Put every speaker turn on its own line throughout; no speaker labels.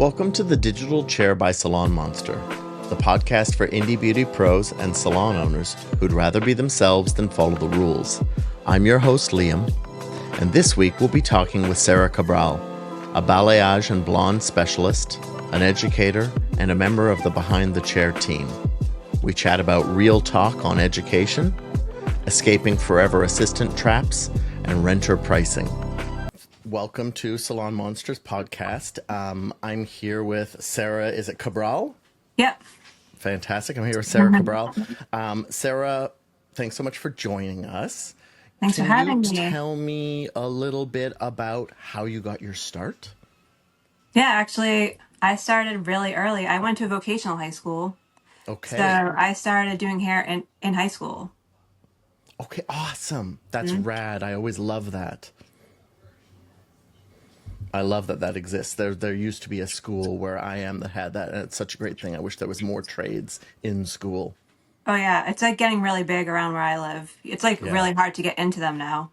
Welcome to the Digital Chair by SalonMonster, the podcast for indie beauty pros and salon owners who'd rather be themselves than follow the rules. I'm your host, Liam, and this week we'll be talking with Sarah Cabral, a balayage and blonde specialist, an educator, and a member of the Behind the Chair team. We chat about real talk on education, escaping forever assistant traps, and renter pricing. Welcome to SalonMonster's podcast. I'm here with Sarah. Is it Cabral?
Yep.
Fantastic. I'm here with Sarah Cabral. Sarah, thanks so much for joining us.
Thanks for having
Can you
me.
tell me a little bit about how you got your start?
Yeah, actually, I started really early. I went to a vocational high school. So
Okay.
I started doing hair in high school.
Okay, awesome. That's
Mhm.
rad. I always love that. I love that that exists. There used to be a school where I am that had that, and it's such a great thing. I wish there was more trades in school.
Oh yeah, it's like getting really big around where I live. It's like
Yeah.
really hard to get into them now.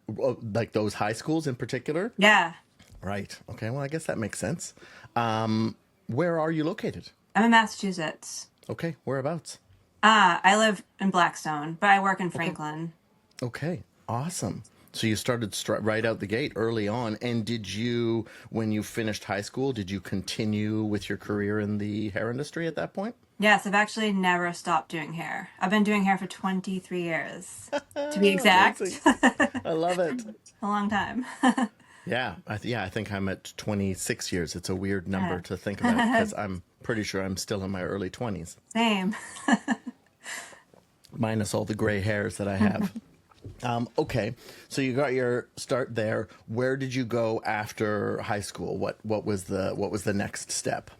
Like those high schools in particular?
Yeah,
Right. Okay, well, I guess that makes sense. Where are you located?
I'm in Massachusetts.
Okay, whereabouts?
I live in Blackstone, but I work in
Okay.
Franklin.
Okay, awesome. So you started right out the gate early on. And did you, when you finished high school, did you continue with your career in the hair industry at that point?
Yes, I've actually never stopped doing hair. I've been doing hair for 23 years, to be exact.
Amazing. I love it.
A long time.
Yeah, I think I'm at 26 years. It's a weird number
Yeah.
to think about because I'm pretty sure I'm still in my early 20s,
Same.
minus all the gray hairs that I have. Okay, so you got your start there. Where did you go after high school? What was the next step?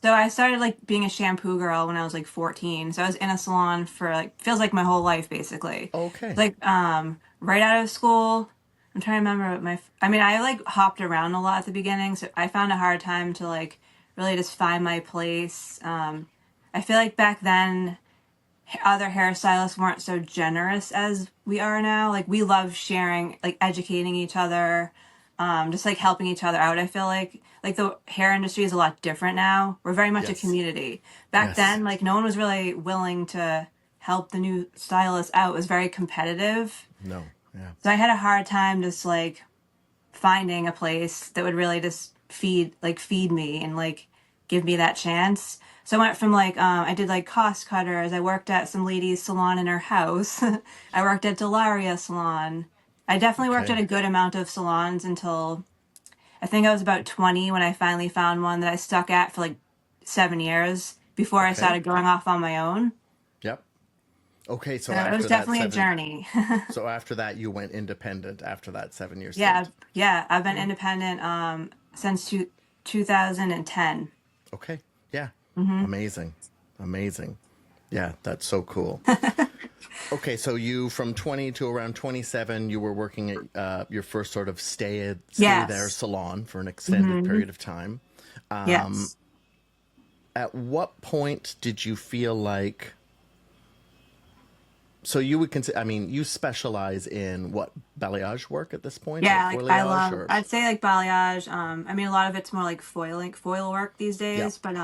So I started like being a shampoo girl when I was like 14. So I was in a salon for like feels like my whole life basically.
Okay,
Like right out of school. I'm trying to remember what I like hopped around a lot at the beginning, so I found a hard time to like really just find my place. I feel like back then other hairstylists weren't so generous as we are now. Like we love sharing, like educating each other, just like helping each other out. I feel like the hair industry is a lot different now. We're very much a
yes,
community. Back
yes,
then, like no one was really willing to help the new stylist out. It was very competitive.
no, yeah,
So I had a hard time just like finding a place that would really just feed me and like give me that chance. So I went from like I did like cost cutters. I worked at some lady's salon in her house. I worked at Delaria salon. I definitely worked at
okay,
a good amount of salons until I think I was about 20 when I finally found one that I stuck at for like 7 years before I
okay,
started going off on my own.
yep. Okay,
So
so
it was
after that
definitely a
seven,
journey.
so after that you went independent after that 7 year
Yeah,
stint.
yeah, I've been independent since 2010.
Okay, yeah, amazing, amazing. Yeah, that's so cool. Okay, so you from 20 to around 27, you were working at your first sort of stay there
Yes.
salon for an extended
Hmm.
period of time.
Yes.
At what point did you feel like, so you would consider, I mean, you specialize in what, balayage work at this point, or
Yeah, like I
foiliage,
love
or
I'd say like balayage. I mean a lot of it's more like foil work these
yeah,
days, but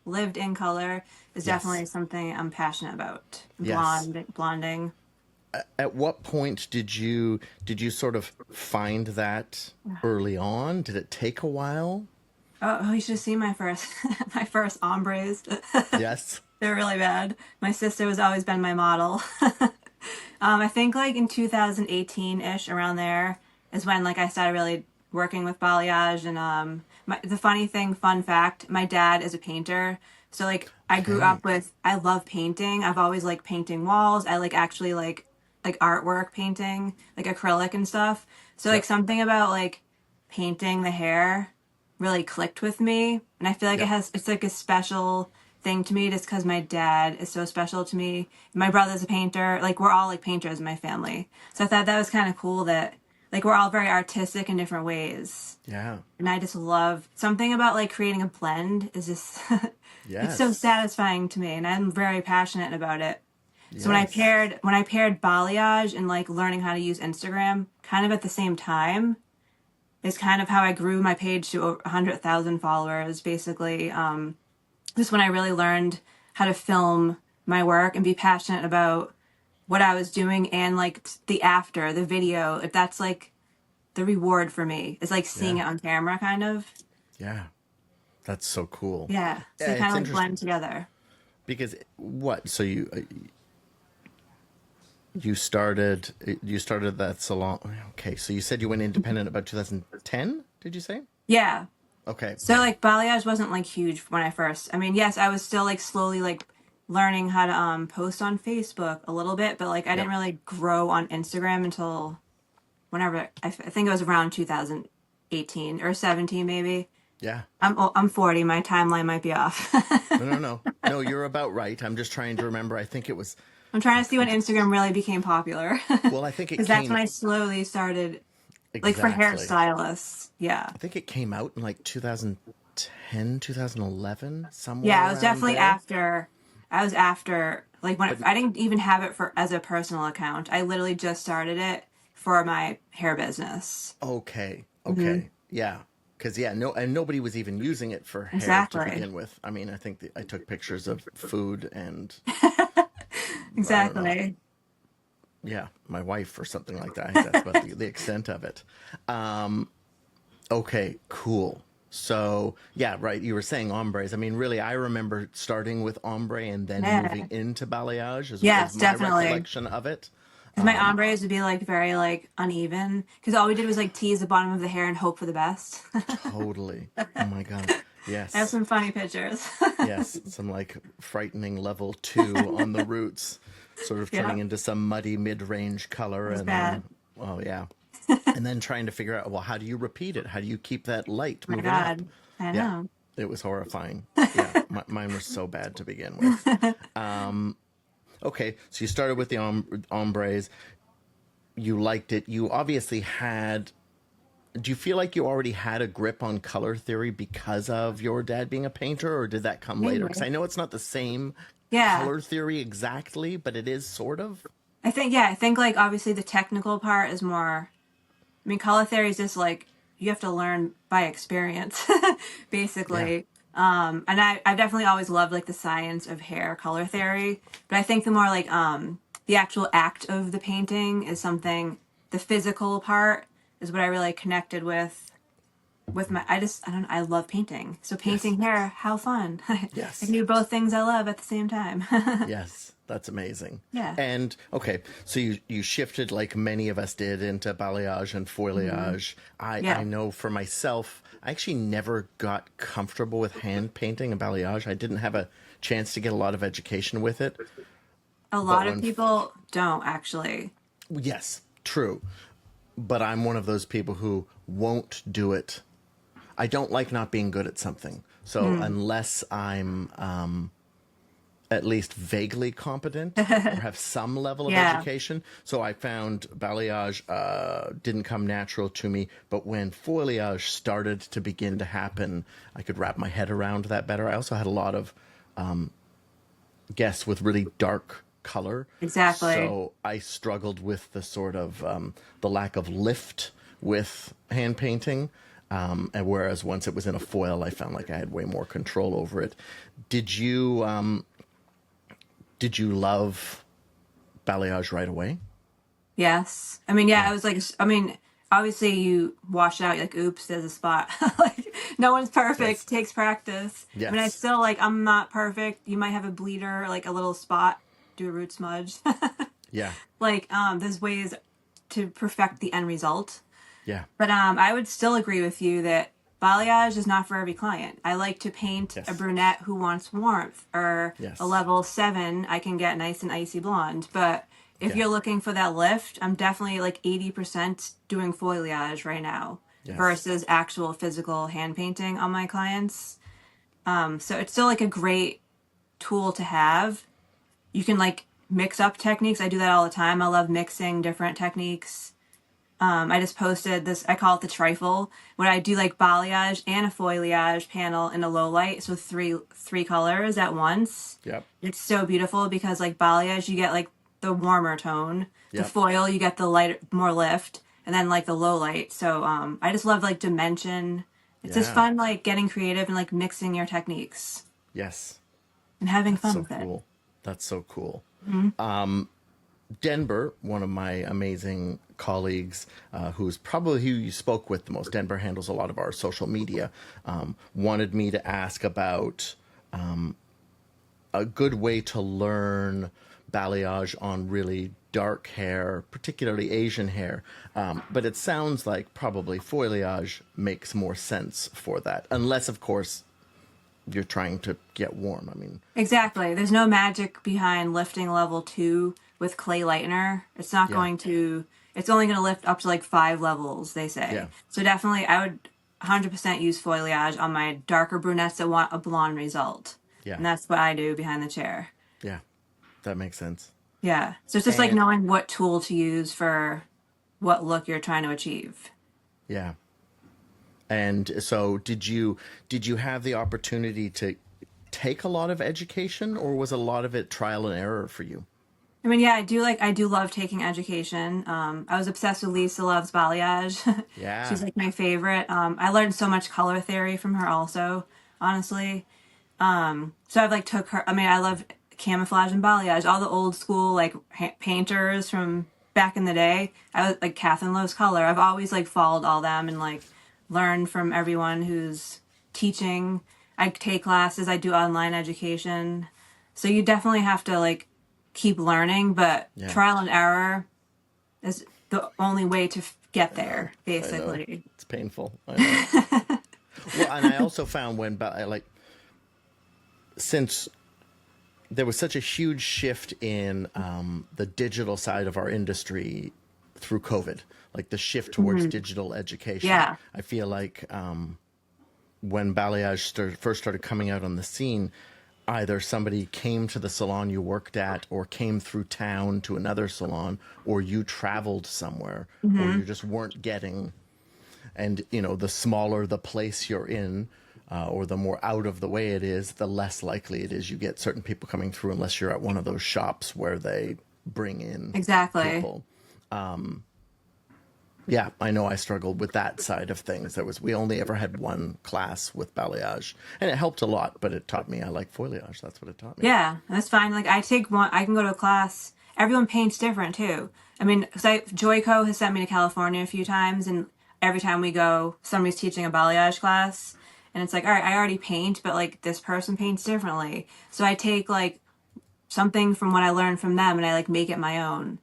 lived in color is
yes,
definitely something I'm passionate about.
yes.
Blonding.
At what point did you sort of find that early on? Did it take a while?
Oh, you should have seen my first my first ombres.
Yes.
They're really bad. My sister has always been my model. I think like in 2018-ish around there is when like I started really working with balayage and the fun fact, my dad is a painter. So like I grew
Okay.
up with I love painting. I've always liked painting walls. I like actually like artwork painting, like acrylic and stuff. So like
Yep.
something about like painting the hair really clicked with me. And I feel like
Yep.
it's like a special thing to me just because my dad is so special to me. My brother's a painter. Like we're all like painters in my family. So I thought that was kind of cool that like we're all very artistic in different ways.
Yeah.
And I just love something about like creating a blend is just it's so
Yes.
satisfying to me and I'm very passionate about it. So
Yes.
when I paired balayage and like learning how to use Instagram kind of at the same time, is kind of how I grew my page to 100,000 followers, basically. Just when I really learned how to film my work and be passionate about what I was doing and like the video, if that's like the reward for me, is like seeing
Yeah.
it on camera kind of.
Yeah. That's so cool.
Yeah. So
Yeah,
they kind
it's
of like blend
interesting
together.
because what? So you started that salon. Okay, so you said you went independent about 2010, did you say?
Yeah.
Okay.
So like balayage wasn't like huge when I first. I mean, yes, I was still like slowly like learning how to post on Facebook a little bit, but like I didn't
Yep.
really grow on Instagram until whenever I think it was around 2018 or 17 maybe.
Yeah.
I'm 40. My timeline might be off.
No, no, no. No, you're about right. I'm just trying to remember. I think it was
I'm trying to
like
see when Instagram really became popular.
well, I think it
Because that's
came
when I slowly started, like for
exactly.
hairstylists. Yeah.
I think it came out in like 2010, 2011, somewhere
Yeah, I was
around
definitely
there.
after, I was after, like when
But
I didn't even have it for as a personal account. I literally just started it for my hair business.
okay,
Hmm.
okay. Yeah. Cuz yeah, no and nobody was even using it for hair to
Exactly.
begin with. I mean, I think I took pictures of food and I don't know.
Exactly.
Yeah, my wife or something like that. I think that's about the extent of it. Um, okay, cool. So, yeah, right. You were saying ombres. I mean, really, I remember starting with ombre and then moving
Yeah.
into balayage, is
Yes,
my
definitely.
recollection of it.
Because my ombres would be like very like uneven. Because all we did was like tease the bottom of the hair and hope for the best.
Totally. Oh my God.
I have
Yes.
some funny pictures.
Yes. Some like frightening level two on the roots, sort of
Yeah,
turning into some muddy mid-range color.
it was
And
bad.
then, oh, yeah. And then trying to figure out, well, how do you repeat it? How do you keep that light
My
moving up?
God, I
Yeah,
know.
it was horrifying. Yeah, mine was so bad to begin with. Okay, so you started with the ombres. You liked it. You obviously had. Do you feel like you already had a grip on color theory because of your dad being a painter, or did that come later? Because
Maybe.
I know it's not the same
Yeah,
color theory exactly, but it is sort of.
I think like obviously the technical part is more. I mean, color theory is just like you have to learn by experience,
Yeah.
basically. And I definitely always loved like the science of hair color theory, but I think the more like the actual act of the painting is something. The physical part is what I really connected with my. I don't know, I love painting. So
Yes.
painting hair, how fun! I can
Yes.
do both things I love at the same time.
Yes, that's amazing.
Yeah.
And okay, so you shifted like many of us did into balayage and
Hmm.
foiliage. I
Yeah.
know for myself, I actually never got comfortable with hand painting and balayage. I didn't have a chance to get a lot of education with it.
A
But
lot of
when
people don't actually.
yes, true. But I'm one of those people who won't do it. I don't like not being good at something. So
Hmm.
unless I'm at least vaguely competent or have some level of
Yeah.
education. So I found balayage didn't come natural to me, but when foliage started to begin to happen, I could wrap my head around that better. I also had a lot of guests with really dark color,
Exactly.
so I struggled with the sort of the lack of lift with hand painting. And whereas once it was in a foil, I found like I had way more control over it. Did you did you love balayage right away?
Yes. I mean, yeah,
Yeah.
I was like, I mean, obviously you wash it out, you're like, oops, there's a spot. Like, no one's perfect,
Yes.
takes practice. I mean, I
Yes.
still, like, I'm not perfect. You might have a bleeder, like a little spot, do a root smudge.
Yeah.
Like, there's ways to perfect the end result.
Yeah.
But I would still agree with you that balayage is not for every client. I like to paint a
Yes.
brunette who wants warmth, or a
Yes.
level 7 I can get nice and icy blonde. But if
Yeah.
you're looking for that lift, I'm definitely like 80% doing foliage right now
Yes.
versus actual physical hand painting on my clients. So it's still like a great tool to have. You can like mix up techniques. I do that all the time. I love mixing different techniques. I just posted this. I call it the trifle, where I do like balayage and a foliage panel in a low light, so three colors at once.
Yep.
It's so beautiful because like balayage, you get like the warmer tone. The
Yep.
foil, you get the light, more lift, and then like the low light. So I just love like dimension. It's just
Yeah.
fun like getting creative and like mixing your techniques
Yes.
and having
That's
fun
so
with it.
cool. That's so cool.
Mhm.
Denver, one of my amazing colleagues, who's probably who you spoke with the most, Denver handles a lot of our social media, wanted me to ask about a good way to learn balayage on really dark hair, particularly Asian hair. But it sounds like probably foiliage makes more sense for that, unless, of course, you're trying to get warm. I mean,
Exactly. There's no magic behind lifting level 2 with clay lightener. It's not
yeah,
going to, it's only going to lift up to like 5 levels, they
yeah,
say. So definitely, I would 100% use foliage on my darker brunettes that want a blonde result.
yeah,
And that's what I do behind the chair.
yeah. That makes sense.
Yeah. So it's just like
And
knowing what tool to use for what look you're trying to achieve.
yeah. And so did you have the opportunity to take a lot of education, or was a lot of it trial and error for you?
I mean, yeah, I do love taking education. I was obsessed with Lisa Loves Balayage. She's
Yeah.
like my favorite. I learned so much color theory from her also, honestly. So I've like took her, I mean, I love camouflage and balayage, all the old school like painters from back in the day. I was like Catherine Loves Color. I've always like followed all them and like learned from everyone who's teaching. I take classes, I do online education. So you definitely have to like keep learning, but
Yeah.
trial and error is the only way to get
I know.
there,
I know.
basically.
It's painful. I know. Well, and I also found like since there was such a huge shift in the digital side of our industry through COVID, like the shift towards
Mhm.
digital education.
Yeah.
I feel like when balayage first started coming out on the scene, either somebody came to the salon you worked at, or came through town to another salon, or you traveled somewhere, or you
Hmm.
just weren't getting. And the smaller the place you're in, or the more out of the way it is, the less likely it is you get certain people coming through, unless you're at one of those shops where they bring in
Exactly.
people. Yeah, I know I struggled with that side of things. We only ever had one class with balayage, and it helped a lot, but it taught me I like foliage. That's what it taught me.
Yeah, that's fine. Like I take one, I can go to a class. Everyone paints different too. I mean, because Joyco has sent me to California a few times, and every time we go, somebody's teaching a balayage class, and it's like, all right, I already paint, but like this person paints differently. So I take like something from what I learned from them, and I like make it my own.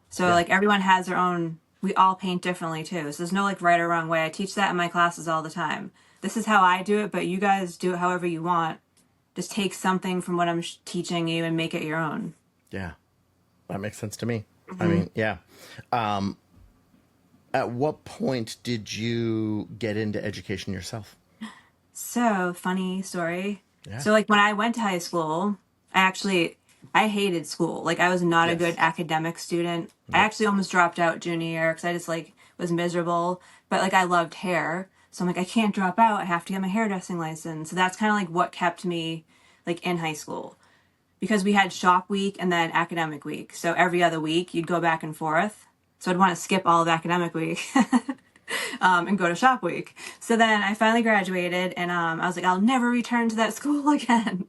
So
Yeah,
like everyone has their own. We all paint differently too. So there's no like right or wrong way. I teach that in my classes all the time. This is how I do it, but you guys do it however you want. Just take something from what I'm teaching you and make it your own.
yeah, that makes sense to me. I
Hmm.
mean, yeah. At what point did you get into education yourself?
So, funny story.
Yeah.
So, like, when I went to high school, I hated school. Like, I was not a good
Yes.
academic student. I
Nope.
actually almost dropped out junior year because I just, like, was miserable. But, like, I loved hair. So I'm like, I can't drop out. I have to get my hairdressing license. So that's kind of like what kept me, like, in high school. Because we had shop week and then academic week. So every other week, you'd go back and forth. So I'd want to skip all of academic week and go to shop week. So then I finally graduated and I was like, I'll never return to that school again.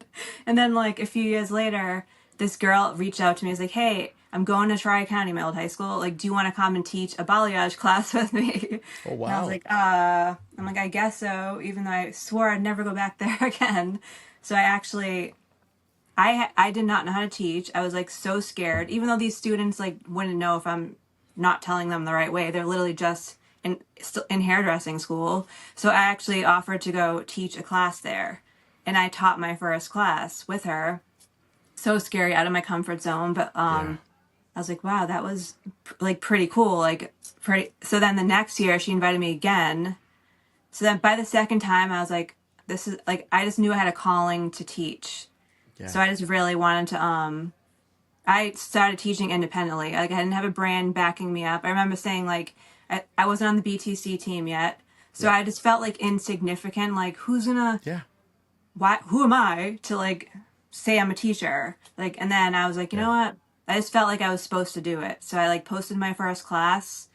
And then like a few years later, this girl reached out to me. Was like, hey, I'm going to Tri County, my old high school. Like, do you want to come and teach a balayage class with me?
Oh,
And I was
wow.
like, I'm like, I guess so, even though I swore I'd never go back there again. So I did not know how to teach. I was like so scared, even though these students like wouldn't know if I'm not telling them the right way. They're literally just in hairdressing school. So I actually offered to go teach a class there, and I taught my first class with her. So scary, out of my comfort zone, but
Yeah.
I was like, wow, that was like pretty cool. Like pretty. So then the next year, she invited me again. So then by the second time, I was like, this is like I just knew I had a calling to teach.
Yeah.
So I just really wanted to I started teaching independently. Like I didn't have a brand backing me up. I remember saying like I wasn't on the BTC team yet. So
Yeah.
I just felt like insignificant. Like
Yeah.
who am I to like say I'm a teacher? Like and then I was like, you
Yeah.
know what? I just felt like I was supposed to do it. So I like posted my first class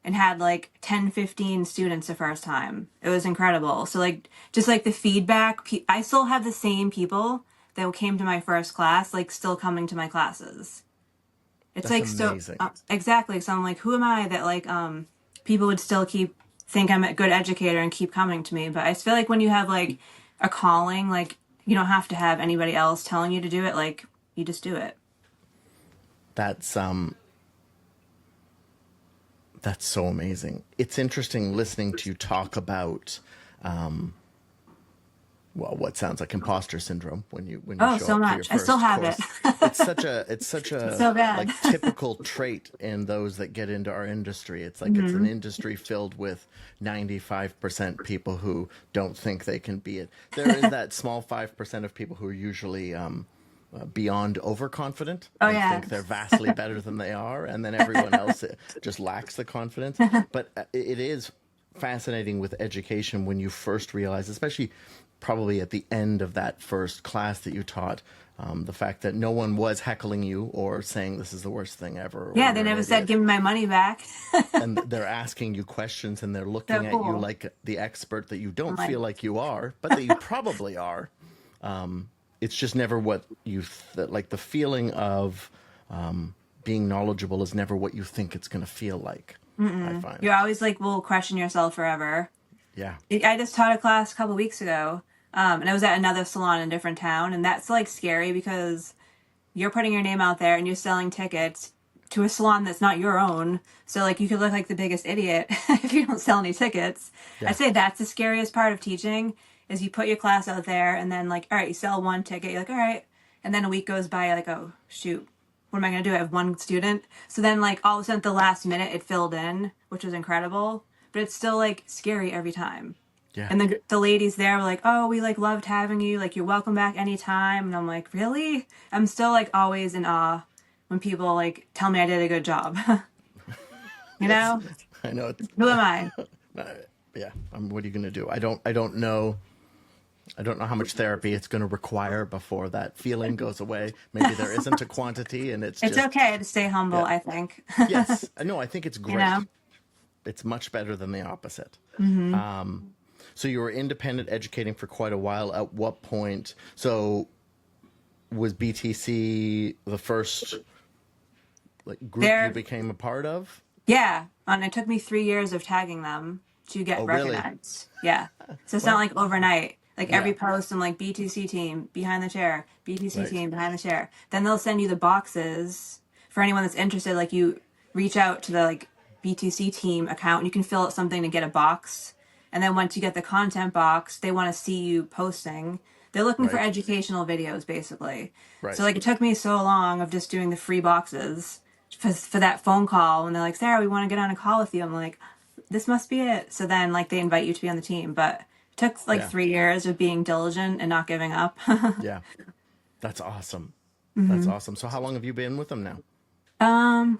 and had like 10, 15 students the first time. It was incredible. So like just like the feedback, I still have the same people that came to my first class, like still coming to my classes. It's
That's
like so
amazing.
exactly. So I'm like, who am I that like people would still keep think I'm a good educator and keep coming to me? But I just feel like when you have like a calling, like you don't have to have anybody else telling you to do it. Like you just do it.
That's so amazing. It's interesting listening to you talk about well, what sounds like imposter syndrome when you
Oh,
show
so
up for your
much. I still
first
have it.
course. It's such
It's
a
so bad.
like typical trait in those that get into our industry. It's like it's an industry filled with 95% people who don't think they can be it. There is that small 5% of people who are usually beyond overconfident
Oh
and
yeah.
think they're vastly better than they are, and then everyone else just lacks the confidence. But it is fascinating with education when you first realize, especially probably at the end of that first class that you taught, the fact that no one was heckling you or saying this is the worst thing ever or
Yeah, they
you're an
never said
idiot.
give me my money back.
And they're asking you questions and they're
So
looking at you
cool.
like the expert that you
I'm
don't
like,
feel like you are, but that you probably are. It's just never what like the feeling of being knowledgeable is never what you think it's going to feel like, I find.
you're always like will question yourself forever.
Yeah.
I just taught a class a couple weeks ago, and I was at another salon in a different town, and that's like scary because you're putting your name out there and you're selling tickets to a salon that's not your own. So like you could look like the biggest idiot if you don't sell any tickets.
Yeah.
I'd say that's the scariest part of teaching is you put your class out there and then like, all right, you sell one ticket, you're like, all right. And then a week goes by, you're like, oh shoot, what am I gonna do? I have one student. So then like all of a sudden at the last minute it filled in, which was incredible. But it's still like scary every time.
Yeah.
And the ladies there were like, "Oh, we like loved having you. Like you're welcome back anytime." And I'm like, "Really?" I'm still like always in awe when people like tell me I did a good job. You
Yes.
know?
I know.
Who am I?
Uh, yeah. What are you going to do? I don't know. I don't know how much therapy it's going to require before that feeling goes away. Maybe there isn't a quantity and it's
It's
just,
okay to stay humble,
yeah.
I think.
Yes. No, I think it's
You
great.
know?
It's much better than the opposite.
Mm-hmm.
So you were independent educating for quite a while. At what point? So was BTC the first like group you
They're
became a part of?
yeah, and it took me 3 years of tagging them to get
Oh, really?
recognized. Yeah. So it's not
Well,
like overnight. Like
yeah.
every post, I'm like BTC team behind the chair, BTC
Right.
team behind the chair. Then they'll send you the boxes for anyone that's interested. Like you reach out to the like BTC team account and you can fill out something to get a box. And then once you get the content box, they want to see you posting. They're looking for
Right.
educational videos basically. So
Right.
like it took me so long of just doing the free boxes for that phone call when they're like, Sarah, we want to get on a call with you. I'm like, this must be it. So then like they invite you to be on the team. But it took like
Yeah.
3 years of being diligent and not giving up.
Yeah. That's awesome. That's awesome. So how long have you been with them now?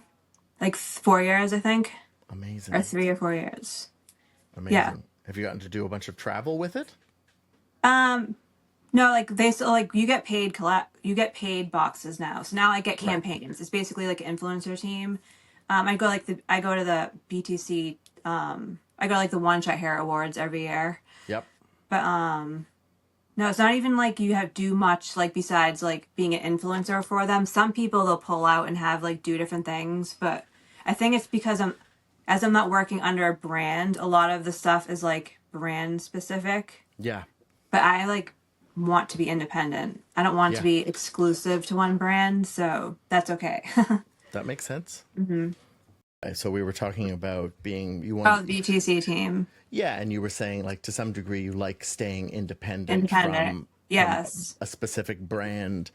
Like 4 years, I think, or
Amazing.
3 or 4 years. Yeah.
Amazing. Have you gotten to do a bunch of travel with it?
No, like they still like you get paid boxes now. So now I get
Right.
campaigns. It's basically like an influencer team. I go to the BTC I go to like the One Shot Hair Awards every year.
Yep.
But no, it's not even like you have do much like besides like being an influencer for them. Some people they'll pull out and have like do different things, but I think it's because I'm not working under a brand, a lot of the stuff is like brand specific.
Yeah.
But I like want to be independent. I don't want to
Yeah.
be exclusive to one brand, so that's okay.
That makes sense. So we were talking about being you
Oh,
want
the BTC team.
yeah, and you were saying like to some degree you like staying independent
Independent.
from
Yes.
a specific brand.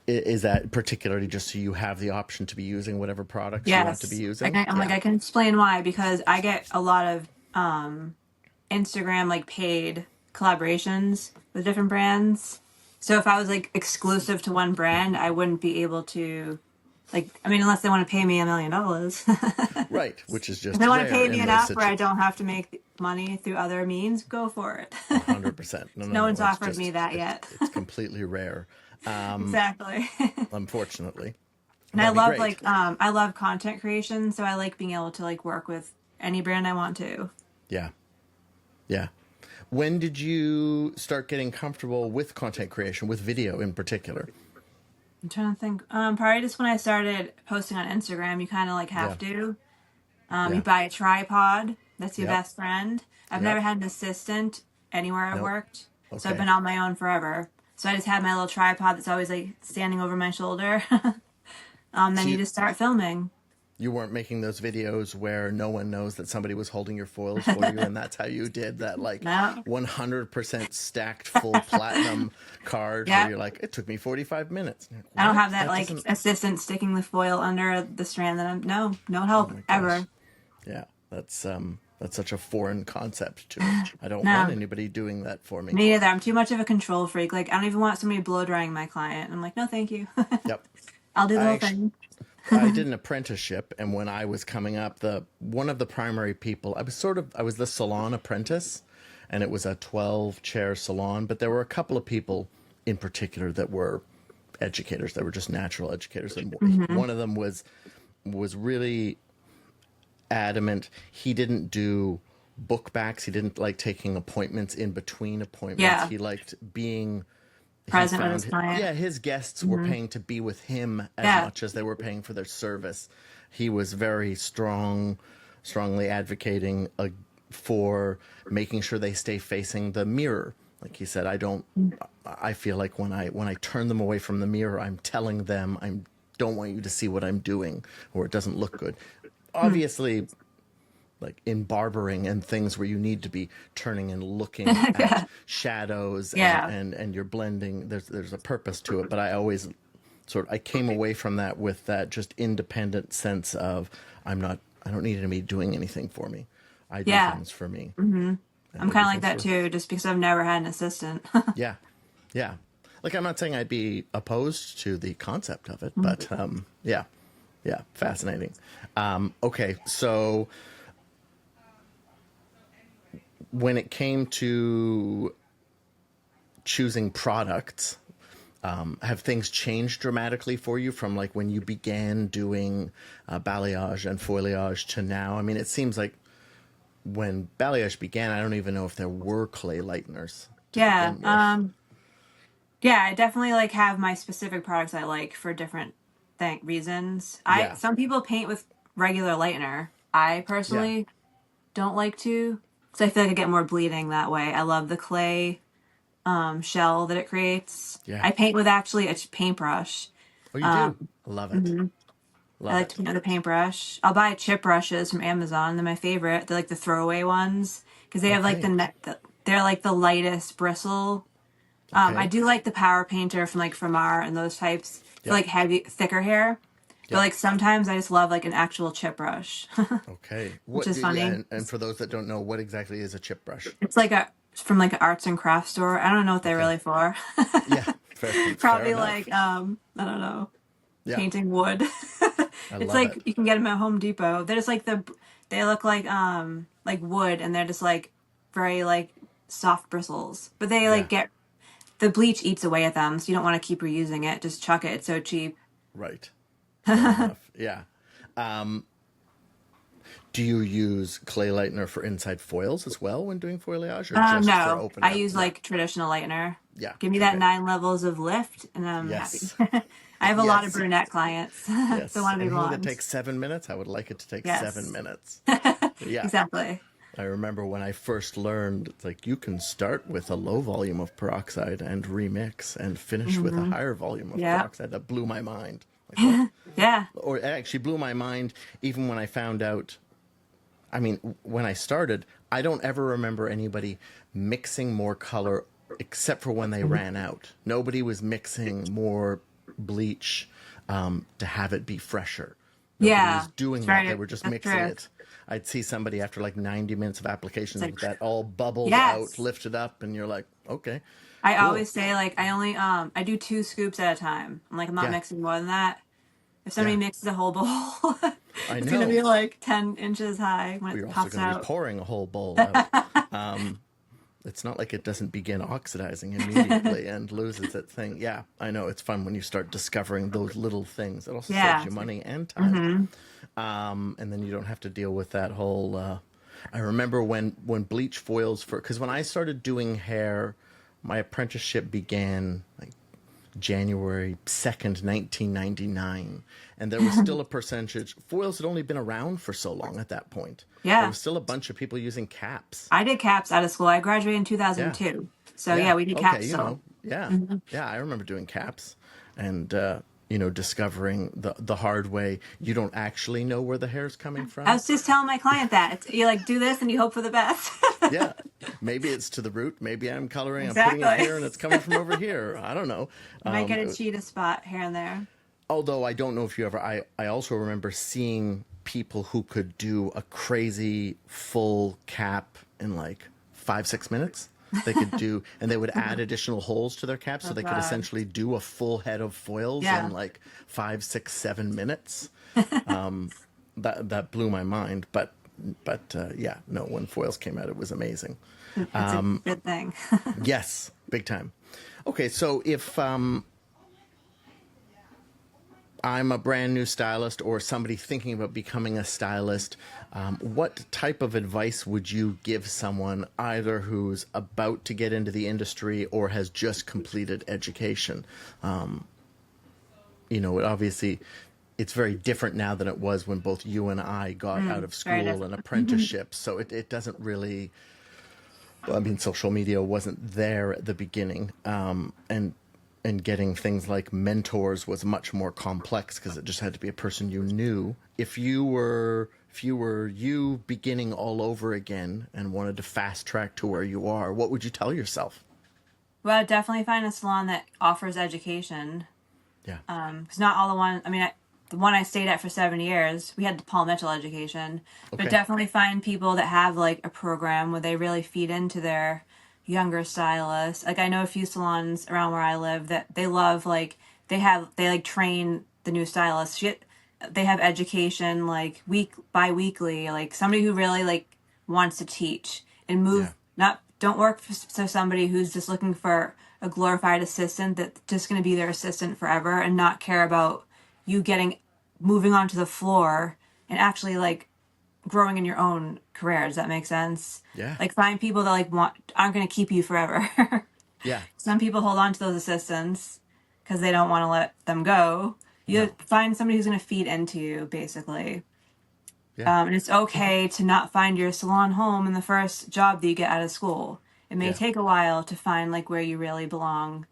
Is that particularly just so you have the option to be using whatever products you want to be
Yes.
using?
I'm like,
Yeah.
I can explain why because I get a lot of Instagram like paid collaborations with different brands. So if I was like exclusive to one brand, I wouldn't be able to like I mean unless they want to pay me $1 million.
Right, which is
If
just
they want to
rare
pay me
in those
enough where I
situations.
don't have to make money through other means, go for it.
100%. No, no,
No
no.
one's
It's
offered
just
me that yet.
it's completely rare,
Exactly.
unfortunately.
And I
That'd be
love
great.
like I love content creation, so I like being able to like work with any brand I want to.
Yeah. Yeah. When did you start getting comfortable with content creation, with video in particular?
I'm trying to think. Probably just when I started posting on Instagram, you kind of like
Yeah.
have to. You
Yeah.
buy a tripod. That's your
Yep.
best friend. I've never
Yep.
had an assistant anywhere I've
Nope.
worked, so I've
Okay.
been on my own forever. So I just had my little tripod that's always like standing over my shoulder.
So
Then you just start filming.
you weren't making those videos where no one knows that somebody was holding your foils for you, and that's how you did that, like,
No.
100% stacked full platinum card where
Yeah.
you're like, it took me 45 minutes. You're like,
I don't
what?
have that
That
like
doesn't.
assistant sticking the foil under the strand that I'm no
Oh
help
my gosh.
ever.
Yeah. That's such a foreign concept to me. I don't want
No.
anybody doing that for me.
Me neither. I'm too much of a control freak. Like I don't even want somebody blow drying my client. I'm like, no, thank you.
Yep.
I'll do the
I
whole
actually,
thing.
I did an apprenticeship, and when I was coming up, the one of the primary people, I was the salon apprentice, and it was a 12 chair salon, but there were a couple of people in particular that were educators, that were just natural educators, and
Hmm.
one of them was really adamant. He didn't do book backs. He didn't like taking appointments in between appointments.
Yeah.
He liked being, he
Present with his
found,
client.
yeah, his guests were
Hmm.
paying to be with him as
Yeah.
much as they were paying for their service. He was very strongly advocating for making sure they stay facing the mirror. Like he said, I feel like when I turn them away from the mirror, I'm telling them I don't want you to see what I'm doing, or it doesn't look good. Obviously, like in barbering and things where you need to be turning and looking at
Yeah.
shadows
Yeah.
and you're blending, there's a purpose to it, but I came away from that with that just independent sense of I don't need anybody doing anything for me. I do
Yeah.
things for me,
Hmm.
and
I'm
I do
kind of like
things
that
for.
too, just because I've never had an assistant.
Yeah. Yeah. Like, I'm not saying I'd be opposed to the concept of it, but yeah. Yeah. Fascinating. Okay. So when it came to choosing products, have things changed dramatically for you from like when you began doing balayage and foiliage to now? I mean, it seems like when balayage began, I don't even know if there were clay lighteners to
Yeah.
begin with.
Yeah, I definitely like have my specific products I like for different reasons. I
Yeah.
Some people paint with regular lightener. I
Yeah.
personally don't like to because I feel like I get more bleeding that way. I love the clay shell that it creates.
Yeah.
I paint with actually a paintbrush.
Oh, you do?
Um,
Love it.
mhm. I
Love
like to
it.
paint with a paintbrush. I'll buy chip brushes from Amazon. They're my favorite. They're like the throwaway ones because they have like
Okay.
they're like the lightest bristle. I
Okay.
do like the power painter from like Framar and those types for
Yep.
like heavy, thicker hair. But
Yep.
like sometimes I just love like an actual chip brush,
Okay.
which
What?
is
Yeah.
funny.
And for those that don't know, what exactly is a chip brush?
It's like a from like an arts and crafts store. I don't know what they're
Okay.
really for.
Yeah. Fair
Probably
enough.
like I don't know,
Yeah.
painting wood.
I
It's
love it.
like you can get them at Home Depot. They're just like they look like wood and they're just like very like soft bristles. But they
Yeah.
like get the bleach eats away at them, so you don't want to keep reusing it. Just chuck it. It's so cheap.
Right. Fair enough. Yeah. Um, do you use clay lightener for inside foils as well when doing foliage, or just for
No, I
opening up?
use
No.
like traditional lightener.
Yeah.
Give me that
Okay.
9 levels of lift, and I'm happy.
Yes.
I have a lot of
Yes.
brunette clients, so
Yes.
want to be
Anything that
blonde.
takes 7 minutes, I would like it to take seven
Yes,
minutes. Yeah.
exactly.
I remember when I first learned, it's like you can start with a low volume of peroxide and remix and finish with a
Hmm.
higher volume of
Yeah,
peroxide. That blew my mind. Like, what?
yeah,
Or it actually blew my mind even when I found out. I mean, when I started, I don't ever remember anybody mixing more color except for when they ran out. Nobody was mixing more bleach to have it be fresher. Nobody was
yeah. It's
doing that. They
very
were just
that's
mixing
true.
it. I'd see somebody after like 90 minutes of
It's
application
like
with that all bubbled out,
yes.
lifted up, and you're like, okay,
I
cool.
always say like I only I do 2 scoops at a time. I'm like I'm not
Yeah,
mixing more than that. If somebody
yeah,
mixes a whole bowl,
I
it's gonna be
know.
like 10 inches high when
We're
it
also
pops
going to be
out.
pouring a whole bowl out. It's not like it doesn't begin oxidizing immediately and loses its thing. Yeah, I know. It's fun when you start discovering those little things. It also saves
Yeah.
you money and time.
Mm-hmm.
And then you don't have to deal with that whole. I remember when bleach foils for, because when I started doing hair, my apprenticeship began like January 2nd, 1999, and there was still a percentage. Foils had only been around for so long at that point. There
Yeah.
was still a bunch of people using caps.
I did caps out of school. I graduated in
Yeah,
2002. So
yeah,
yeah, we did
okay,
caps still.
yeah, yeah. I remember doing caps, and discovering the hard way. You don't actually know where the hair's coming
I
from.
was just telling my client that you like do this and you hope for the best.
Yeah, maybe it's to the root. Maybe I'm coloring. I'm putting it
Exactly.
here, and it's coming from over here. I don't know.
You might get a cheetah spot here and there.
Although I don't know if you ever. I also remember seeing people who could do a crazy full cap in like 5-6 minutes. They could do, and they would add additional holes to their cap, so
Oh
they could
God.
essentially do a full head of foils in
Yeah.
like 5, 6, 7 minutes. That blew my mind. But yeah, no. When foils came out, it was amazing.
It's a good thing.
Yes, big time. Okay, so if I'm a brand new stylist or somebody thinking about becoming a stylist, what type of advice would you give someone either who's about to get into the industry or has just completed education? Obviously, it's very different now than it was when both you and I got out of
Very
school and
different.
apprenticeships. So it doesn't really. I mean, social media wasn't there at the beginning, and getting things like mentors was much more complex because it just had to be a person you knew. If you were you beginning all over again and wanted to fast track to where you are, what would you tell yourself?
Well, I'd definitely find a salon that offers education.
Yeah.
Because not all the one. I mean, the one I stayed at for 7 years, we had the Paul Mitchell education. But
Okay.
definitely find people that have like a program where they really feed into their younger stylists. Like I know a few salons around where I live that they love like they like train the new stylists. Shit, they have education like week bi weekly. Like somebody who really like wants to teach and
Yeah.
move. Not don't work for somebody who's just looking for a glorified assistant that's just going to be their assistant forever and not care about you getting moving onto the floor and actually like growing in your own career. Does that make sense?
Yeah.
Like find people that like aren't going to keep you forever.
Yeah.
Some people hold on to those assistants because they don't want to let them go. You
No.
find somebody who's going to feed into you, basically.
Yeah.
And it's okay to not find your salon home in the first job that you get out of school. It may
Yeah.
take a while to find like where you really belong.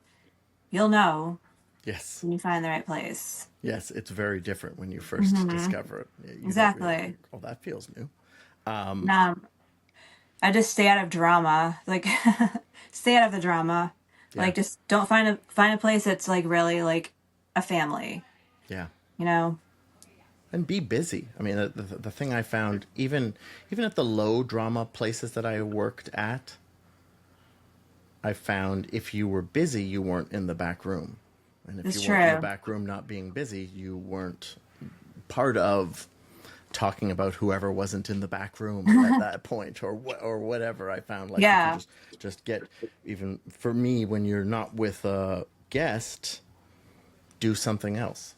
You'll know
Yes.
when you find the right place.
Yes. It's very different when you first discover it. You don't really.
Exactly.
Oh, that feels new.
Um, I just stay out of drama. Like stay out of the drama.
Yeah.
Like just don't find a place that's like really like a family,
Yeah.
you know?
And be busy. I mean, the thing I found, even at the low drama places that I worked at, I found if you were busy, you weren't in the back room. And if
It's
you weren't in the
true.
back room not being busy, you weren't part of talking about whoever wasn't in the back room at that point or whatever. I found like if
Yeah.
you just get, even for me, when you're not with a guest, do something else.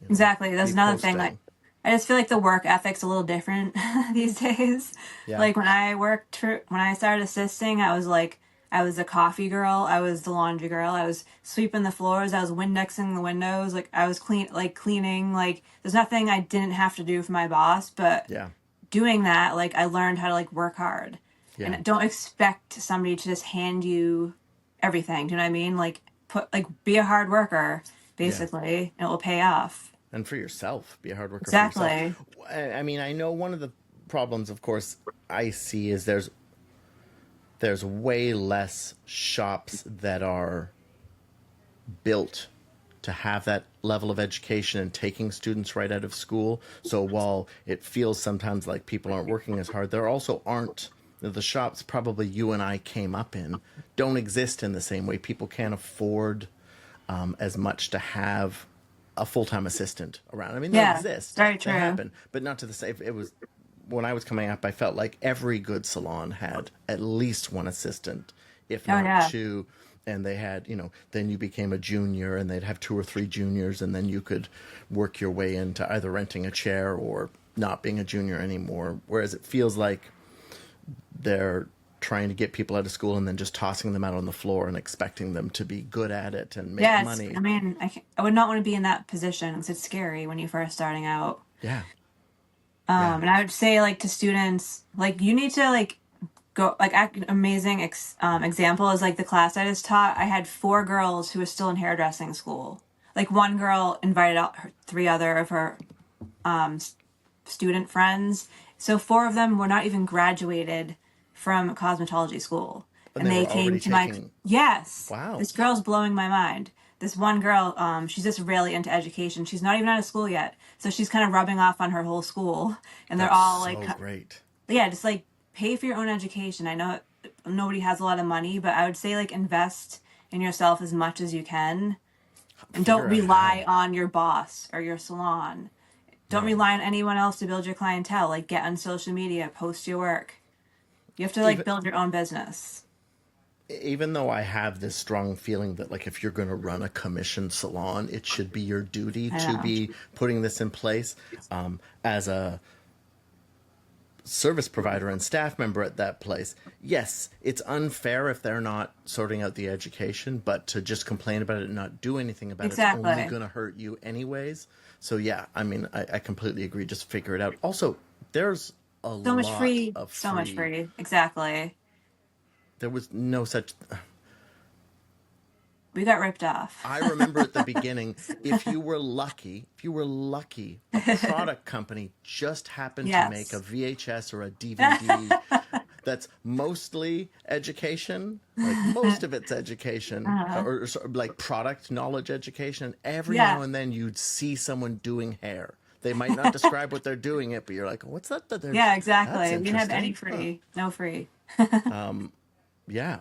Exactly. That's
Be
another thing. Like,
posting.
I just feel like the work ethic's a little different these days.
Yeah.
Like when I started assisting, I was a coffee girl. I was the laundry girl. I was sweeping the floors. I was Windexing the windows. Like I was cleaning. Like there's nothing I didn't have to do for my boss, but
Yeah.
doing that, like I learned how to like work hard
Yeah.
and don't expect somebody to just hand you everything. Do you know what I mean? Like be a hard worker
Yeah.
basically, and it will pay off.
And for yourself, be a hard worker for yourself.
Exactly.
I mean, I know one of the problems, of course, I see is there's way less shops that are built to have that level of education and taking students right out of school. So while it feels sometimes like people aren't working as hard, there also aren't the shops probably you and I came up in don't exist in the same way. People can't afford as much to have a full-time assistant around. I mean, they
Yeah,
exist,
very
they
true.
happen, but not to the same. It was when I was coming up, I felt like every good salon had at least one assistant, if
Oh
not
yeah.
two. And they had, then you became a junior and they'd have two or three juniors, and then you could work your way into either renting a chair or not being a junior anymore. Whereas it feels like they're trying to get people out of school and then just tossing them out on the floor and expecting them to be good at it and make
Yes, I
money.
mean, I would not want to be in that position because it's scary when you're first starting out.
Yeah. Yeah.
And I would say like to students, like you need to like go like amazing example is like the class I just taught. I had four girls who were still in hairdressing school. Like one girl invited out three other of her student friends, so four of them were not even graduated from cosmetology school,
And
and
they
they
were
came
already
to my
taking.
yes.
Wow.
This girl's blowing my mind. This one girl, she's just really into education. She's not even out of school yet, so she's kind of rubbing off on her whole school, and they're
That's
all like,
so great.
yeah, just like pay for your own education. I know nobody has a lot of money, but I would say like invest in yourself as much as you can, and don't
Figure out
rely
how.
on your boss or your salon. Don't
No.
rely on anyone else to build your clientele. Like get on social media, post your work. You have to like
Even
build your own business.
even though I have this strong feeling that like if you're going to run a commission salon, it should be your duty
I
to
know.
be putting this in place. As a service provider and staff member at that place, yes, it's unfair if they're not sorting out the education, but to just complain about it and not do anything about it's only
Exactly.
going to hurt you anyways. So yeah, I mean, I completely agree. Just figure it out. Also, there's a
So much
lot
free.
of
So much
free.
free. Exactly.
There was no such.
We got ripped off.
I remember at the beginning, if you were lucky, a product company just happened to make a
Yes.
VHS or a DVD that's mostly education, like most of it's education,
uh,
or sort of like product knowledge education. Every
yeah.
now and then you'd see someone doing hair. They might not describe what they're doing it, but you're like, what's that? That they're
Yeah,
that's
exactly. We didn't have any
interesting. Huh.
free. No free.
Yeah.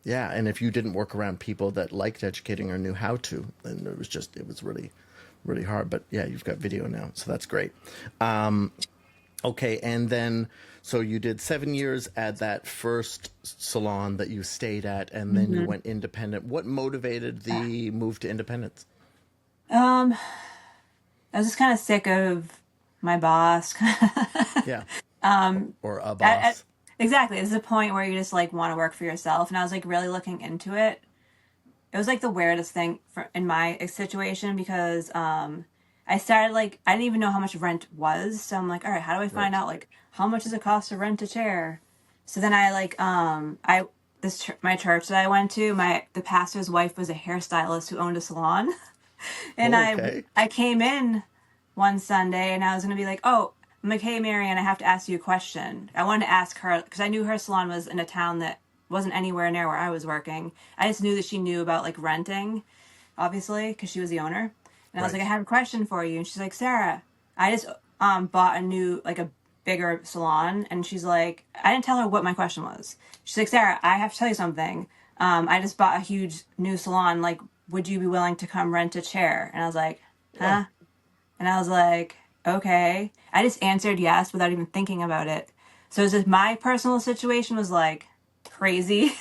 Yeah, and if you didn't work around people that liked educating or knew how to, then it was really, really hard. But yeah, you've got video now, so that's great. Okay, and then so you did 7 years at that first salon that you stayed at, and then you
hmm
went independent. What motivated the move to independence?
Um, I was just kind of sick of my boss.
Yeah, or a
at,
boss.
exactly. There's a point where you just like want to work for yourself, and I was like really looking into it. It was like the weirdest thing in my situation because I started like I didn't even know how much rent was, so I'm like, all right, how do I find
Right,
out like how much does it cost to rent a chair? So then I like I my church that I went to, my the pastor's wife was a hairstylist who owned a salon, and
okay,
I came in one Sunday and I was gonna be like, oh, I'm like, hey, Marianne, I have to ask you a question. I wanted to ask her because I knew her salon was in a town that wasn't anywhere near where I was working. I just knew that she knew about like renting, obviously, because she was the owner. And I was like, I
right.
have a question for you. And she's like, Sarah, I just bought a new like a bigger salon. And she's like, I didn't tell her what my question was. She's like, Sarah, I have to tell you something. I just bought a huge new salon. Like, would you be willing to come rent a chair? And I was like,
Oh,
huh? And I was like, okay. I just answered yes without even thinking about it. So it's just my personal situation was like crazy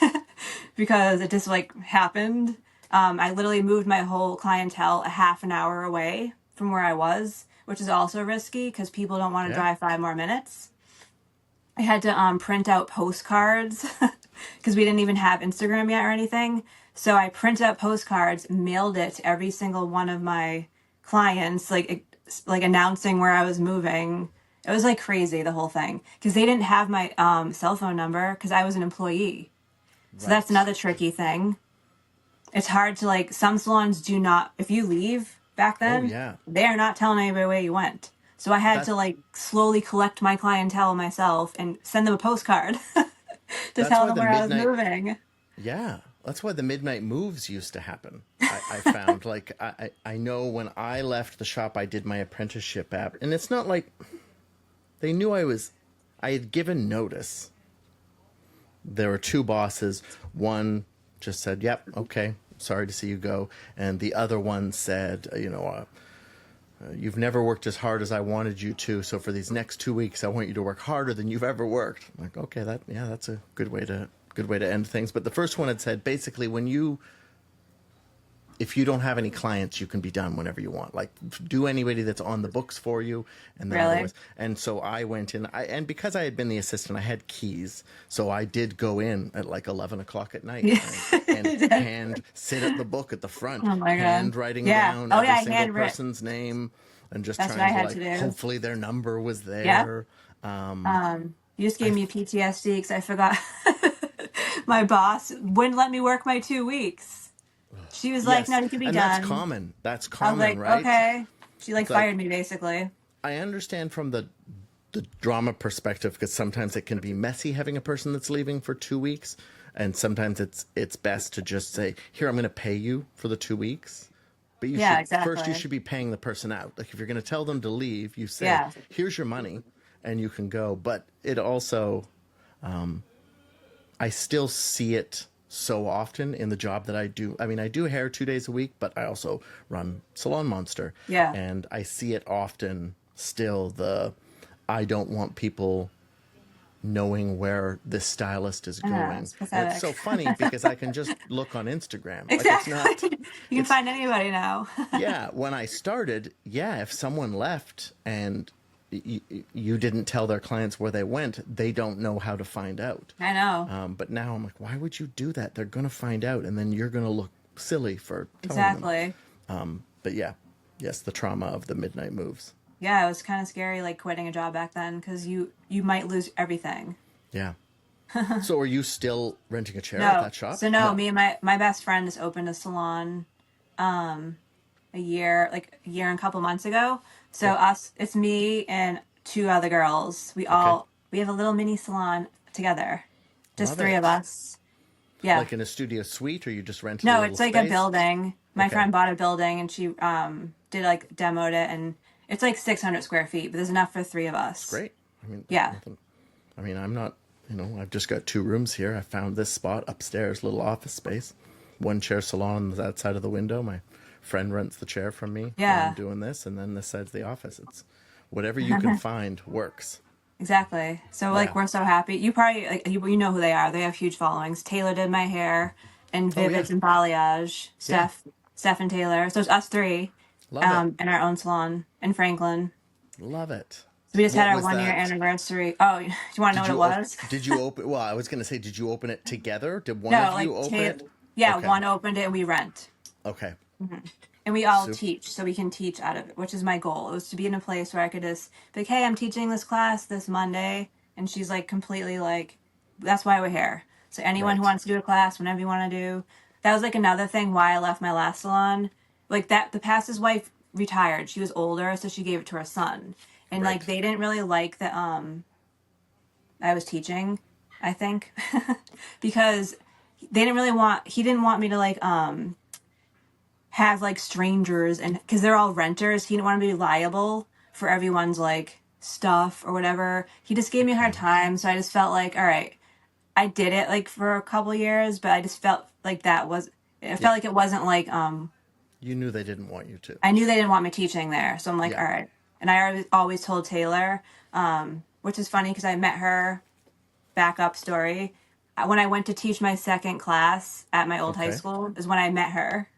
because it just like happened. I literally moved my whole clientele a half an hour away from where I was, which is also risky because people don't want to
yeah.
drive 5 more minutes. I had to print out postcards because we didn't even have Instagram yet or anything. So I printed out postcards, mailed it to every single one of my clients, like announcing where I was moving. It was like crazy the whole thing because they didn't have my cell phone number because I was an employee. So that's
Right.
another tricky thing. It's hard to like some salons do not if you leave back
Oh
then,
yeah.
they are not telling anybody where you went. So I had to
That
like slowly collect my clientele myself and send them a postcard to
that's
tell
why
them
the
where I was
midnight.
moving.
Yeah, that's why the midnight moves used to happen. I found like I know when I left the shop, I did my apprenticeship app, and it's not like they knew I had given notice. There were two bosses. One just said, "Yep, okay, sorry to see you go," and the other one said, you've never worked as hard as I wanted you to. So for these next 2 weeks, I want you to work harder than you've ever worked. I'm like, okay, that's a good way to end things. But the first one had said basically if you don't have any clients, you can be done whenever you want. Like, do anybody that's on the books for you, and then
Really?
otherwise. And so I went in, and because I had been the assistant, I had keys. So I did go in at like 11 o'clock at night and hand sit at the book at the front,
Oh my God.
handwriting
Yeah.
down
Oh
every
yeah,
single
handwritten.
person's name, and just
That's what I
trying to
had to
like
do.
hopefully their number was
Yeah.
there.
You just gave me PTSD because I forgot my boss wouldn't let me work my 2 weeks. She was like, "No,
Yes,
you can be
and that's
done."
common. That's
I was
common,
like,
right?
"Okay." She like
It's like
fired me basically.
I understand from the drama perspective because sometimes it can be messy having a person that's leaving for 2 weeks, and sometimes it's best to just say, "Here, I'm going to pay you for the 2 weeks." But
Yeah,
you
exactly.
should be paying the person out. Like if you're going to tell them to leave, you say,
Yeah.
"Here's your money," and you can go. But it also, I still see it so often in the job that I do. I mean, I do hair 2 days a week, but I also run SalonMonster.
Yeah.
And I see it often still I don't want people knowing where this stylist is
I know,
going.
it's
And it's
pathetic.
so funny because I can just look on Instagram. Like it's not,
Exactly. You can
it's,
find anybody now.
yeah, when I started, yeah, if someone left and you didn't tell their clients where they went, they don't know how to find out.
I know.
But now I'm like, why would you do that? They're going to find out, and then you're going to look silly for telling them.
Exactly.
But yeah, yes, the trauma of the midnight moves.
Yeah, it was kind of scary, like quitting a job back then, because you might lose everything.
Yeah. So are you still renting a chair at
No,
that shop?
so no,
No.
me and my best friend just opened a salon a year and a couple months ago. So
Okay.
it's me and two other girls.
Okay.
We have a little mini salon together, just
Love
three of
it.
us. Yeah.
Like in a studio suite, or you just rented a
No,
little
it's like a
space?
building. My
Okay.
friend bought a building and she did like demoed it, and it's like 600 square feet, but there's enough for three of
It's
us.
great. I mean,
Yeah.
nothing. I mean, I'm not, I've just got 2 rooms here. I found this spot upstairs, little office space. One chair salon on that side of the window. My friend rents the chair from me while I'm
Yeah.
doing this, and then this side's the office. It's whatever you can find works.
Exactly. So like
Yeah.
we're so happy. You probably you know who they are. They have huge followings. Taylor did my hair, and
Oh yeah.
Vivid's and Balayage.
Yeah.
Steph and Taylor. So it's us three,
Love it.
in our own salon in Franklin.
Love it.
So we just had
What
our
was
1 year
that?
anniversary. Oh, do you want to know
Did
what it
you
was?
did you open? Well, I was gonna say, did you open it together? Did one
No,
of you
like
open it?
yeah,
Okay.
one opened it and we rent.
Okay.
And we all
Soup.
teach, so we can teach out of it, which is my goal. It was to be in a place where I could just be like, hey, I'm teaching this class this Monday. And she's like completely like, that's why we're here. So anyone who
Right.
wants to do a class, whenever you want to do. That was like another thing why I left my last salon. Like that, the pastor's wife retired. She was older, so she gave it to her son. And like
Right.
they didn't really like that I was teaching, I think. Because he didn't want me to like have like strangers, and because they're all renters, he didn't want to be liable for everyone's like stuff or whatever. He just gave me a hard
Okay.
time, so I just felt like, all right, I did it like for a couple years, but I just felt like it
Yeah.
felt like it wasn't like
You knew they didn't want you to.
I knew they didn't want me teaching there, so I'm like,
Yeah.
all right. And I always told Taylor, which is funny because I met her, backup story, when I went to teach my second class at my old high
Okay.
school is when I met her.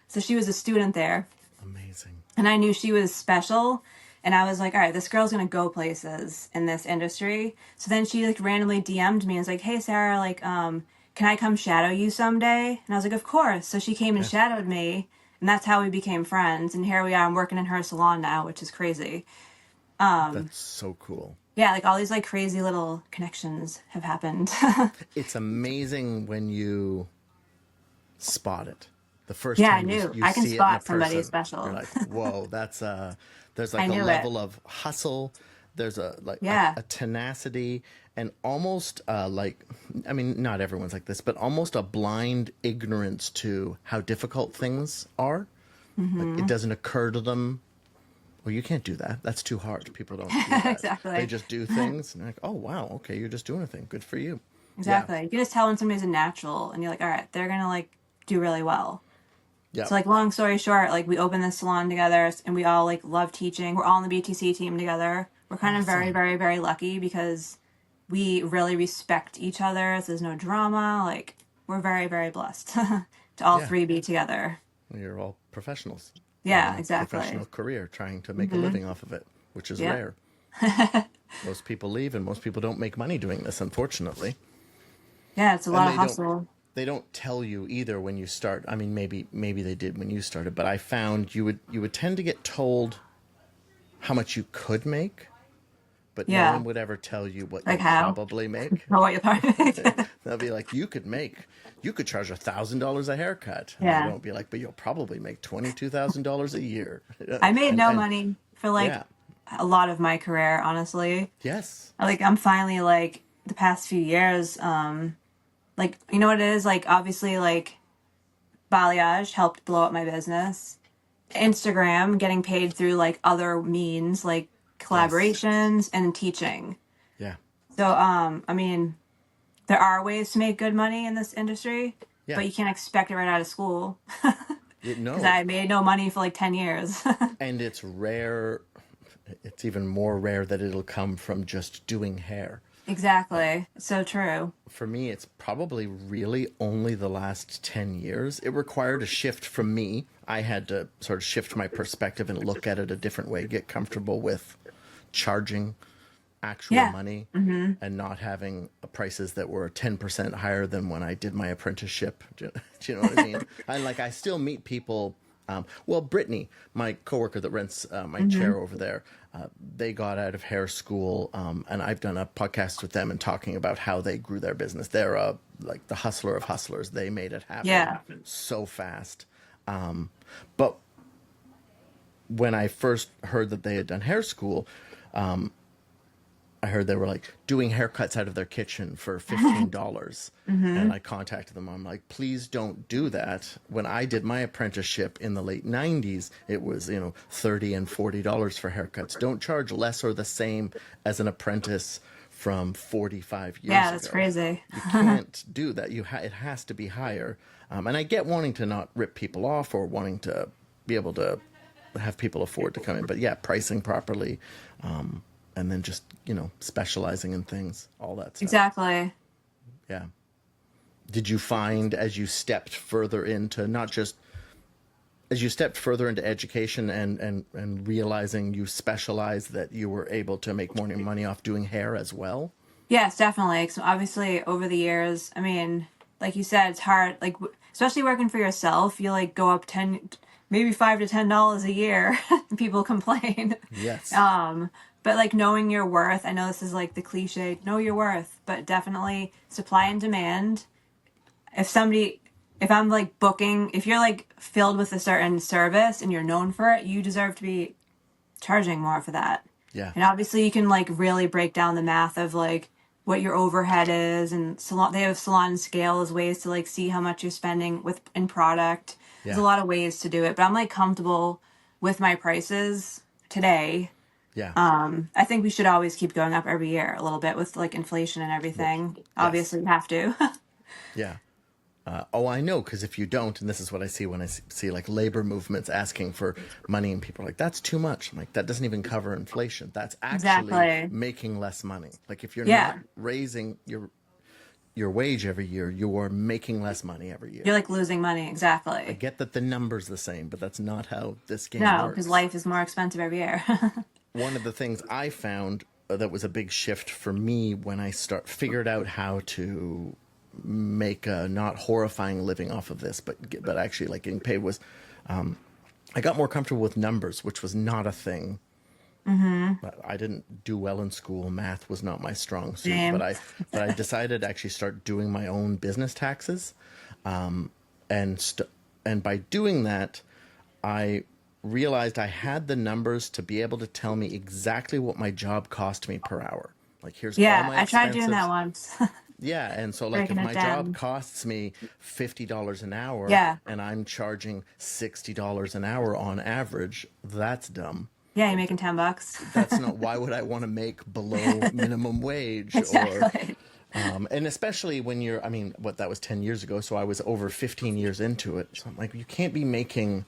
So she was a student there.
Amazing.
And I knew she was special. And I was like, all right, this girl's going to go places in this industry. So then she like randomly DM'd me and was like, hey, Sarah, like, can I come shadow you someday? And I was like, of course. So she came and
Yeah.
shadowed me. And that's how we became friends. And here we are. I'm working in her salon now, which is crazy.
That's so cool.
Yeah, like all these like crazy little connections have happened.
It's amazing when you spot it. The first
Yeah, I
time
knew.
you
I can
see it in a
spot somebody
person, you're
special.
like, whoa, there's
I
like a
knew it.
level of hustle. There's
Yeah.
a tenacity and almost like, I mean, not everyone's like this, but almost a blind ignorance to how difficult things are. Like it doesn't occur to them, well, you can't do that. That's too hard. People don't do that. They
Exactly.
just do things and they're like, oh, wow, okay, you're just doing a thing. Good for you. Yeah.
Exactly. You can just tell when somebody's a natural and you're like, all right, they're going to like do really well.
Yeah.
So like long story short, like we opened this salon together and we all like love teaching. We're all on the BTC team together. We're kind of very,
Awesome.
very, very lucky because we really respect each other. So there's no drama. Like we're very, very blessed to all
Yeah.
three be together.
You're all professionals
Yeah,
having a
exactly.
professional career trying to make a
Mm-hmm.
living off of it, which is
Yep.
rare. Most people leave and most people don't make money doing this, unfortunately.
Yeah, it's a
And
lot of hustle.
they don't tell you either when you start. I mean, maybe they did when you started, but I found you would tend to get told how much you could make, but no
Yeah.
one would ever tell you what
Like
you'd
how?
probably make.
Or what you thought.
They'll be like, you could charge $1,000 a haircut, and I
Yeah.
don't be like, but you'll probably make $22,000 a year.
I made
and
no
and
money for like
yeah,
a lot of my career, honestly.
yes,
Like I'm finally like the past few years, like you know what it is? Like obviously like Balayage helped blow up my business. Instagram getting paid through like other means like
yes,
collaborations and teaching.
yeah,
So I mean there are ways to make good money in this industry,
yeah.
but you can't expect it right out of school because
No,
I made no money for like 10 years.
and it's rare. It's even more rare that it'll come from just doing hair.
Exactly. So true.
For me, it's probably really only the last 10 years. It required a shift from me. I had to sort of shift my perspective and look at it a different way, get comfortable with charging actual
Yeah.
money
Mm-hmm.
and not having prices that were 10% higher than when I did my apprenticeship. Do you know what I mean? I still meet people. Well, Brittany, my coworker that rents my
Mm-hmm.
chair over there, they got out of hair school, and I've done a podcast with them and talking about how they grew their business. They're like the hustler of hustlers. They made it happen
Yeah.
so fast. But when I first heard that they had done hair school, I heard they were like doing haircuts out of their kitchen for $15.
Mm-hmm.
And I contacted them. I'm like, please don't do that. When I did my apprenticeship in the late 90s, it was, $30 and $40 for haircuts. Don't charge less or the same as an apprentice from 45 years
Yeah, that's
ago.
crazy.
You can't do that. It has to be higher. And I get wanting to not rip people off or wanting to be able to have people afford to come in. But yeah, pricing properly. And then just, specializing in things, all that stuff.
Exactly.
Yeah. Did you find as you stepped further into education and realizing you specialized that you were able to make more money off doing hair as well?
Yes, definitely. So obviously, over the years, I mean, like you said, it's hard. Like, especially working for yourself, you like go up 10, maybe $5 to $10 a year, and people complain.
Yes.
But like knowing your worth, I know this is like the cliche, know your worth, but definitely supply and demand. If somebody, if I'm like booking, if you're like filled with a certain service and you're known for it, you deserve to be charging more for that.
Yeah.
And obviously you can like really break down the math of like what your overhead is, and salon, they have salon scale as ways to like see how much you're spending with in product. There's a
Yeah.
lot of ways to do it, but I'm like comfortable with my prices today.
Yeah.
I think we should always keep going up every year a little bit with like inflation and everything.
Yes.
Obviously we have to.
Yeah. I know, because if you don't, and this is what I see when I see like labor movements asking for money, and people are like, that's too much. I'm like, that doesn't even cover inflation. That's actually
Exactly.
making less money. Like if you're
Yeah.
not raising your wage every year, you are making less money every year.
You're like losing money.
I
Exactly.
get that the number's the same, but that's not how this game
No, because
works.
life is more expensive every year.
One of the things I found that was a big shift for me when I figured out how to make a not horrifying living off of this, but actually like getting paid was, I got more comfortable with numbers, which was not a thing.
Mm-hmm.
I didn't do well in school. Math was not my strong suit,
Same.
but I decided to actually start doing my own business taxes, and and by doing that, I realized I had the numbers to be able to tell me exactly what my job cost me per hour. Like here's all
Yeah,
my
I tried doing that
expenses.
once.
Yeah, and so like if
Breaking it
my job
down.
costs me $50 an hour
Yeah.
and I'm charging $60 an hour on average, that's dumb.
Yeah, you're making $10.
That's not, why would I want to make below minimum wage or
Exactly.
And especially when you're, I mean, what, that was 10 years ago, so I was over 15 years into it. So I'm like, you can't be making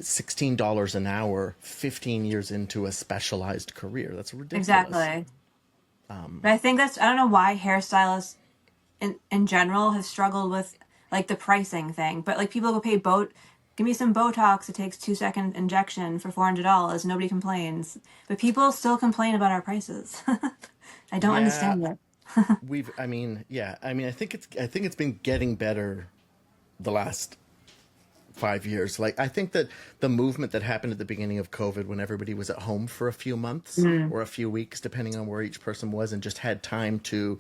$16 an hour 15 years into a specialized career. That's ridiculous.
Exactly. But I think I don't know why hairstylists in general have struggled with like the pricing thing. But like people go pay give me some Botox. It takes 2 second injection for $400. Nobody complains, but people still complain about our prices. I don't
Yeah,
understand it.
I mean, yeah, I mean, I think it's been getting better the last 5 years. Like, I think that the movement that happened at the beginning of COVID, when everybody was at home for a few months
Mm.
or a few weeks, depending on where each person was, and just had time to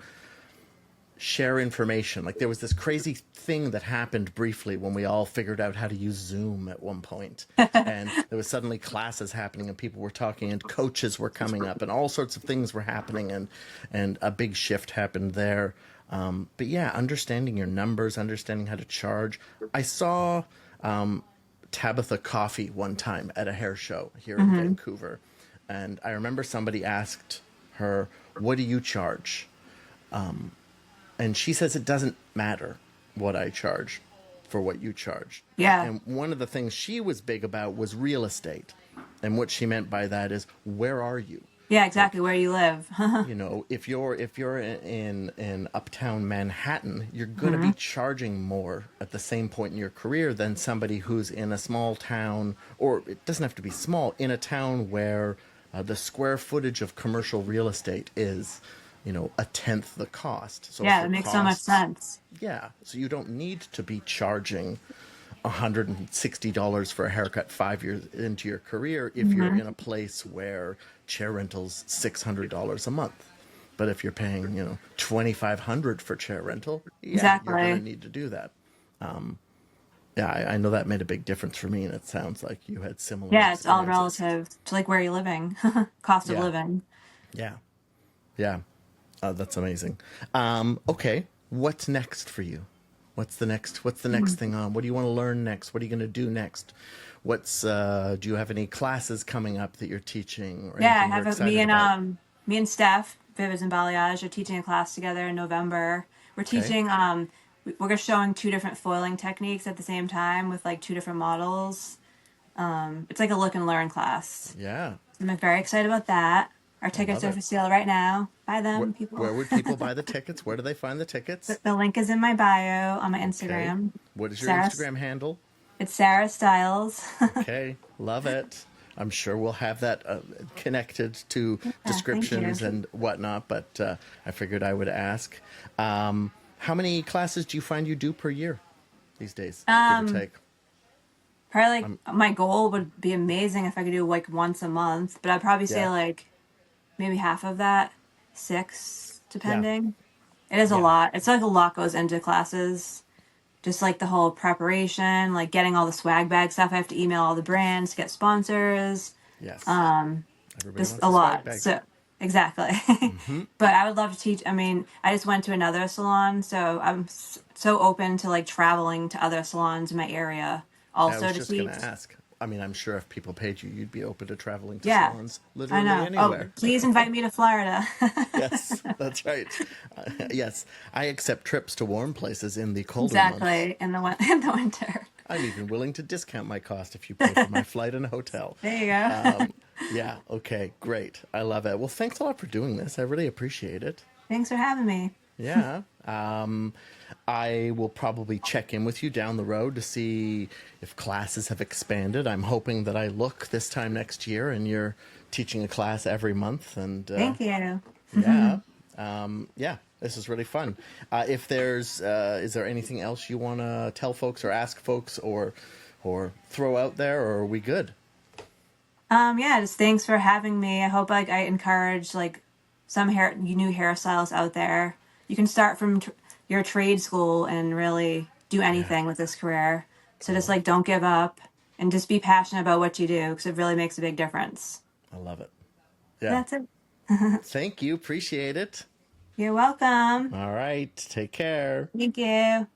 share information. Like, there was this crazy thing that happened briefly when we all figured out how to use Zoom at one point. And there was suddenly classes happening and people were talking and coaches were coming up and all sorts of things were happening, and a big shift happened there. But yeah, understanding your numbers, understanding how to charge. I saw Tabitha Coffee one time at a hair show here in
Hmm.
Vancouver. And I remember somebody asked her, "What do you charge?" And she says it doesn't matter what I charge for what you charge.
Yeah.
And one of the things she was big about was real estate. And what she meant by that is, where are you?
Yeah.
Like,
Exactly. Where you live.
you know, if you're in uptown Manhattan, you're going to
Hmm.
be charging more at the same point in your career than somebody who's in a small town, or it doesn't have to be small, in a town where the square footage of commercial real estate is, you know, a tenth the cost. So if
Yeah.
your
That makes so much
costs,
sense.
yeah, so you don't need to be charging $160 for a haircut 5 years into your career if you're
Hmm.
in a place where chair rental's $600 a month. But if you're paying, you know, 2,500 for chair rental, yeah, you're gonna
Exactly.
need to do that. Yeah, I know that made a big difference for me, and it sounds like you had similar
Yeah. It's all
experiences.
relative to like where you're living, cost of
Yeah,
living.
yeah, yeah. That's amazing. Okay, what's next for you? What's the next thing on? What do you want to learn next? What are you going to do next? Do you have any classes coming up that you're teaching or
Yeah, I
anything you're
have
excited about?
me and Steph, Vivids and Balayage, are teaching a class together in November. We're
Okay.
teaching we're just showing two different foiling techniques at the same time with like two different models. It's like a look and learn class.
Yeah.
I'm very excited about that. Our
I
tickets
love
are
it.
for sale right now. Buy them, people.
Where would people buy the tickets? Where do they find the tickets?
The link is in my bio on my
Okay.
Instagram.
What is your
Sarah,
Instagram handle?
it's Sarah Styles.
Okay. Love it. I'm sure we'll have that connected to
Yeah, thank you.
descriptions and whatnot, but I figured I would ask. How many classes do you find you do per year these days, give or
Um,
take?
Probably
Um,
like my goal would be amazing if I could do like once a month, but I'd probably say
yeah.
like maybe half of that, six,
Yeah.
depending. It is a
Yeah.
lot. It's like a lot goes into classes. Just like the whole preparation, like getting all the swag bag stuff. I have to email all the brands to get sponsors.
Yes.
Um,
Everybody
just
wants
a
a swag
lot.
bag.
So exactly.
Hmm.
But I would love to teach. I mean, I just went to another salon, so I'm so open to like traveling to other salons in my area
I
also
was
to
just going
teach.
to ask. I mean, I'm sure if people paid you, you'd be open to traveling to
Yeah,
salons
I
literally
know. Oh,
anywhere.
please invite me to Florida.
Yes, that's right. Yes, I accept trips to warm places in the colder months.
Exactly, in the in the winter.
I'm even willing to discount my cost if you pay for my flight and hotel.
There you go.
Yeah, okay, great. I love it. Well, thanks a lot for doing this. I really appreciate it.
Thanks for having me.
Yeah. I will probably check in with you down the road to see if classes have expanded. I'm hoping that I look this time next year and you're teaching a class every month. And
Thank you.
yeah, yeah, this is really fun. If is there anything else you want to tell folks or ask folks or throw out there, or are we good?
Yeah, just thanks for having me. I hope like I encourage like some new hairstyles out there. You can start from your trade school and really do
Yeah,
anything with this career. So just
cool.
like don't give up and just be passionate about what you do because it really makes a big difference.
I love it. Yeah.
That's it.
Thank you. Appreciate it.
You're welcome.
All right. Take care.
Thank you.